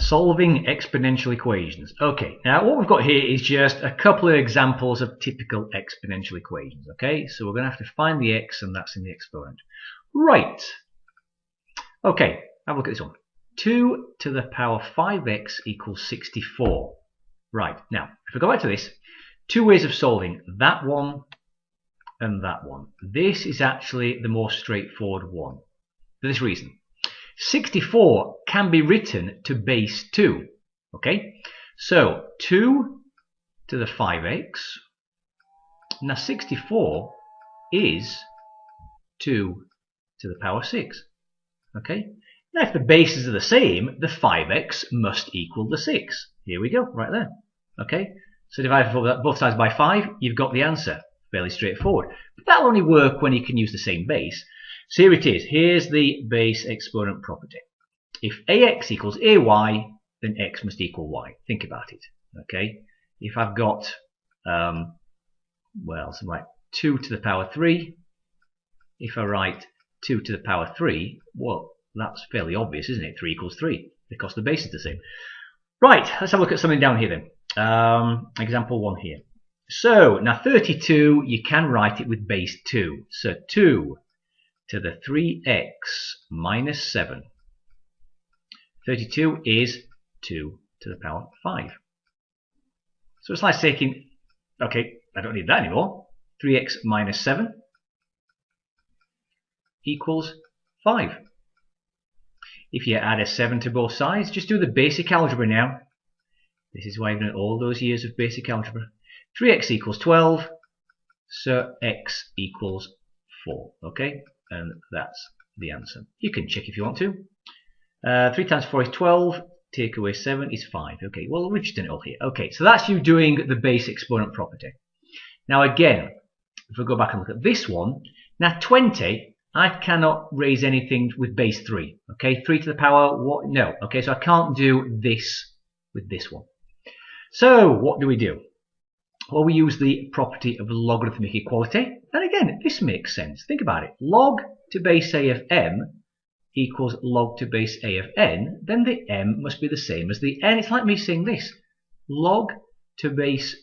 Solving exponential equations. Okay, now what we've got here is just a couple of examples of typical exponential equations. Okay, so we're going to have to find the x, and that's in the exponent. Right. Okay, have a look at this one. 2 to the power 5x equals 64. Right, now, if we go back to this, two ways of solving that one and that one. This is actually the more straightforward one, for this reason. 64 can be written to base 2. Okay, so 2 to the 5x. Now 64 is 2 to the power 6. Okay, now if the bases are the same, the 5x must equal the 6. Here we go, right there. Okay, so divide both sides by 5, you've got the answer. Fairly straightforward. But that'll only work when you can use the same base. So here it is. Here's the base exponent property. If ax equals ay, then x must equal y. Think about it. Okay. If I've got, well, something like 2 to the power 3. If I write 2 to the power 3, well, that's fairly obvious, isn't it? 3 equals 3, because the base is the same. Right, let's have a look at something down here then. Example 1 here. So, now 32, you can write it with base 2. So 2 to the 3x minus 7. 32 is 2 to the power 5. So it's like taking, okay, I don't need that anymore. 3x minus 7 equals 5. If you add a 7 to both sides, just do the basic algebra now. This is why I've done all those years of basic algebra. 3x equals 12, so x equals 4. Okay, and that's the answer. You can check if you want to. 3 times 4 is 12, take away 7 is 5. Okay, well, we've just done it all here. Okay, so that's you doing the base exponent property. Now again, if we go back and look at this one, now 20, I cannot raise anything with base 3. Okay, 3 to the power, what? No. Okay, so I can't do this with this one. So what do we do? Well, we use the property of logarithmic equality. And again, this makes sense. Think about it. Log to base a of m equals log to base a of n. Then the m must be the same as the n. It's like me saying this. Log to base,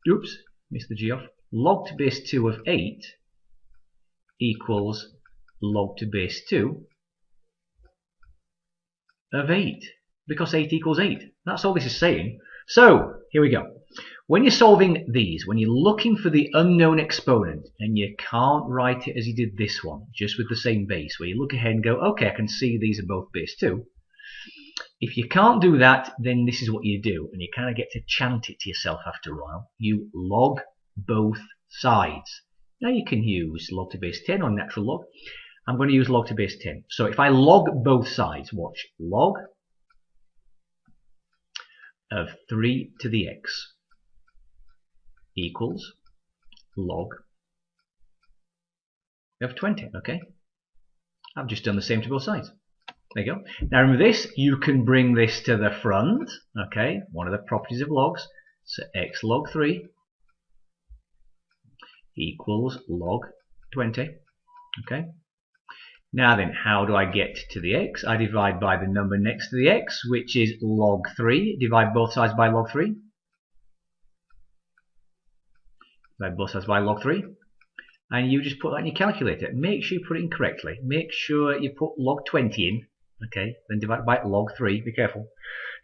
oops, missed the g off. Log to base 2 of 8 equals log to base 2 of 8. Because 8 equals 8. That's all this is saying. So, here we go. When you're solving these, when you're looking for the unknown exponent, and you can't write it as you did this one, just with the same base, where you look ahead and go, okay, I can see these are both base 2. If you can't do that, then this is what you do, and you kind of get to chant it to yourself after a while. You log both sides. Now you can use log to base 10 or natural log. I'm going to use log to base 10. So if I log both sides, watch, log of 3 to the x equals log of 20. Okay, I've just done the same to both sides. There you go. Now remember this, you can bring this to the front. Okay, one of the properties of logs. So x log 3 equals log 20. Okay, now then, how do I get to the x? I divide by the number next to the x, which is log 3. Divide both sides by log 3. Divide both sides by log 3. And you just put that in your calculator. Make sure you put it in correctly. Make sure you put log 20 in. Okay, then divide by log 3. Be careful.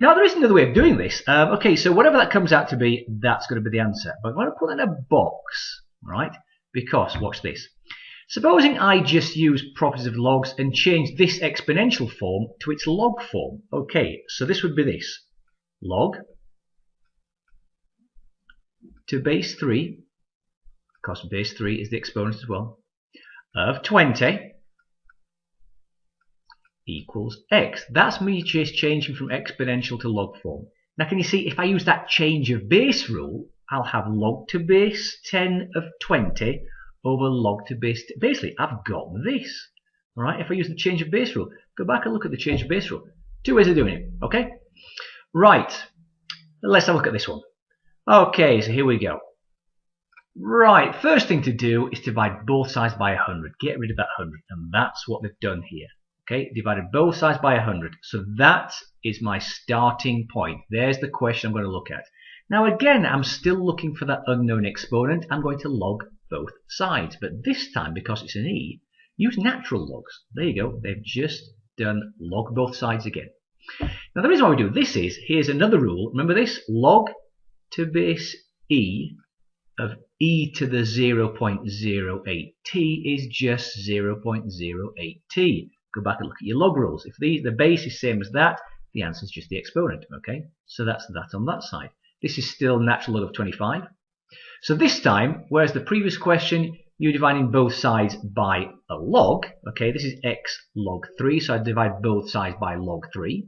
Now, there is another way of doing this. Okay, so whatever that comes out to be, that's going to be the answer. But I'm going to put that in a box, right? Because, watch this. Supposing I just use properties of logs and change this exponential form to its log form. Okay, so this would be this. Log to base 3, because base 3 is the exponent as well, of 20 equals x. That's me just changing from exponential to log form. Now can you see, if I use that change of base rule, I'll have log to base 10 of 20 over log to base 10. Basically, I've got this. All right, if I use the change of base rule, go back and look at the change of base rule. Two ways of doing it, okay? Right, let's have a look at this one. Okay, so here we go. Right, first thing to do is divide both sides by 100. Get rid of that 100, and that's what they've done here. Okay, divided both sides by 100. So that is my starting point. There's the question I'm going to look at. Now again, I'm still looking for that unknown exponent. I'm going to log both sides. But this time, because it's an e, use natural logs. There you go. They've just done log both sides again. Now the reason why we do this is, here's another rule. Remember this? Log to base e of e to the 0.08t is just 0.08t. Go back and look at your log rules. If the base is same as that, the answer is just the exponent. Okay, so that's that on that side. This is still natural log of 25. So this time, whereas the previous question, you're dividing both sides by a log. Okay, this is x log 3, so I divide both sides by log 3.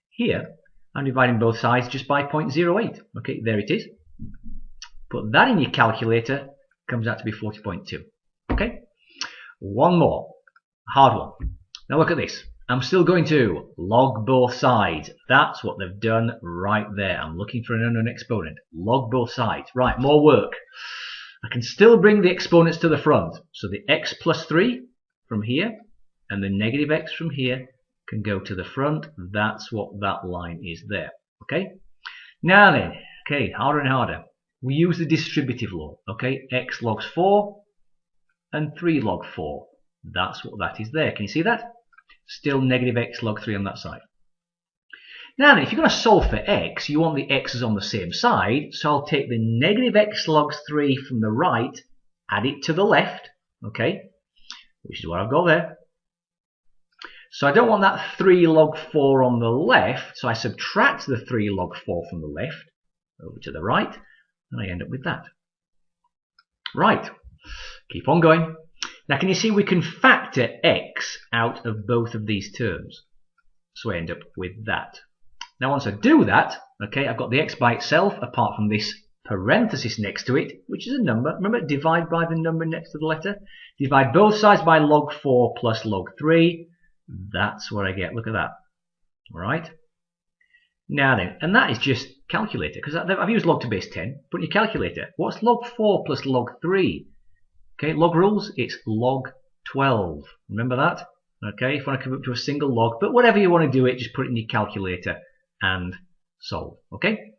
Here, I'm dividing both sides just by 0.08. Okay, there it is. Put that in your calculator, comes out to be 40.2. Okay, one more, hard one. Now look at this. I'm still going to log both sides. That's what they've done right there. I'm looking for an unknown exponent. Log both sides. Right, more work. I can still bring the exponents to the front. So the x plus 3 from here and the negative x from here can go to the front. That's what that line is there. Okay. Now then, okay, harder and harder. We use the distributive law. Okay, x logs 4 and 3 log 4. That's what that is there. Can you see that? Still negative x log 3 on that side. Now then, if you're going to solve for x, you want the x's on the same side. So I'll take the negative x logs 3 from the right, add it to the left. Okay, which is what I've got there. So I don't want that 3 log 4 on the left, so I subtract the 3 log 4 from the left over to the right, and I end up with that. Right, keep on going. Now can you see we can factor x out of both of these terms? So I end up with that. Now once I do that, okay, I've got the x by itself apart from this parenthesis next to it, which is a number. Remember, divide by the number next to the letter. Divide both sides by log 4 plus log 3. That's what I get. Look at that. All right. Now then, and that is just calculator, because I've used log to base 10. Put in your calculator. What's log 4 plus log 3? Okay, log rules, it's log 12. Remember that? Okay, if you want to come up to a single log, but whatever you want to do it, just put it in your calculator and solve. Okay?